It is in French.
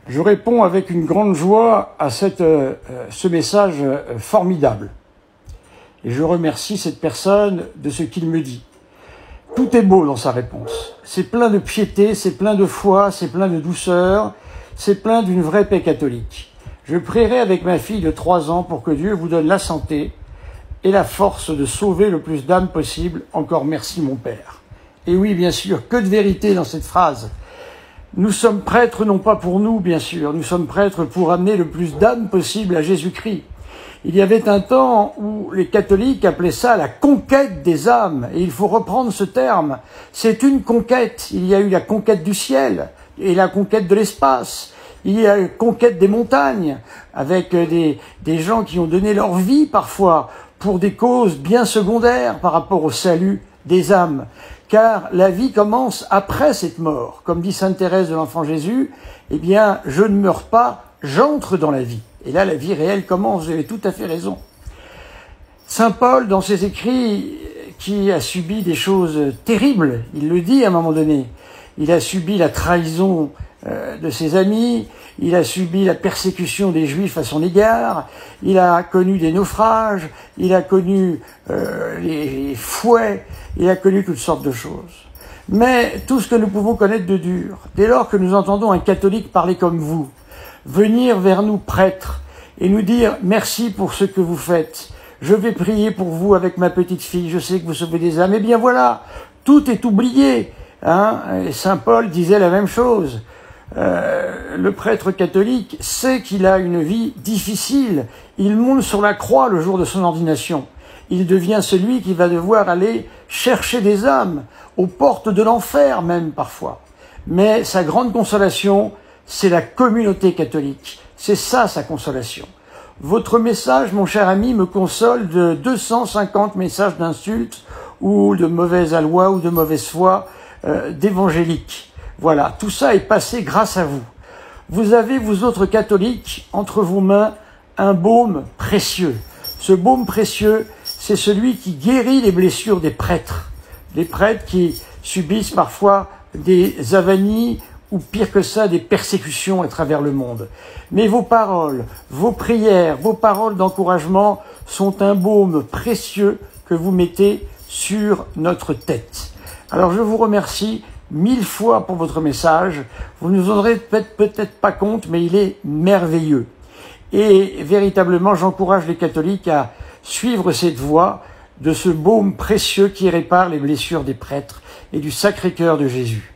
Je réponds avec une grande joie à ce message formidable. Et je remercie cette personne de ce qu'il me dit. Tout est beau dans sa réponse. C'est plein de piété, c'est plein de foi, c'est plein de douceur, c'est plein d'une vraie paix catholique. Je prierai avec ma fille de 3 ans pour que Dieu vous donne la santé et la force de sauver le plus d'âmes possible. Encore merci mon Père. Et oui, bien sûr, que de vérité dans cette phrase. Nous sommes prêtres non pas pour nous, bien sûr, nous sommes prêtres pour amener le plus d'âmes possible à Jésus-Christ. Il y avait un temps où les catholiques appelaient ça la conquête des âmes, et il faut reprendre ce terme. C'est une conquête. Il y a eu la conquête du ciel et la conquête de l'espace. Il y a la conquête des montagnes, avec des gens qui ont donné leur vie parfois pour des causes bien secondaires par rapport au salut des âmes. Car la vie commence après cette mort. Comme dit Sainte Thérèse de l'Enfant Jésus, eh bien, je ne meurs pas, j'entre dans la vie. Et là, la vie réelle commence, vous avez tout à fait raison. Saint Paul, dans ses écrits, qui a subi des choses terribles, il le dit à un moment donné, il a subi la trahison de ses amis, il a subi la persécution des Juifs à son égard, il a connu des naufrages, il a connu les fouets, il a connu toutes sortes de choses. Mais tout ce que nous pouvons connaître de dur, dès lors que nous entendons un catholique parler comme vous, venir vers nous prêtres et nous dire « Merci pour ce que vous faites, je vais prier pour vous avec ma petite fille, je sais que vous sauvez des âmes. » Eh bien voilà, tout est oublié. Et Saint Paul disait la même chose. Le prêtre catholique sait qu'il a une vie difficile. Il monte sur la croix le jour de son ordination. Il devient celui qui va devoir aller chercher des âmes, aux portes de l'enfer même parfois. Mais sa grande consolation, c'est la communauté catholique. C'est ça sa consolation. Votre message, mon cher ami, me console de 250 messages d'insultes ou de mauvaise aloi ou de mauvaise foi d'évangéliques. Voilà, tout ça est passé grâce à vous. Vous avez, vous autres catholiques, entre vos mains, un baume précieux. Ce baume précieux, c'est celui qui guérit les blessures des prêtres. Des prêtres qui subissent parfois des avanies ou pire que ça, des persécutions à travers le monde. Mais vos paroles, vos prières, vos paroles d'encouragement sont un baume précieux que vous mettez sur notre tête. Alors je vous remercie 1000 fois pour votre message. Vous ne vous en rendrez peut-être pas compte, mais il est merveilleux. Et véritablement, j'encourage les catholiques à suivre cette voie de ce baume précieux qui répare les blessures des prêtres et du Sacré-Cœur de Jésus.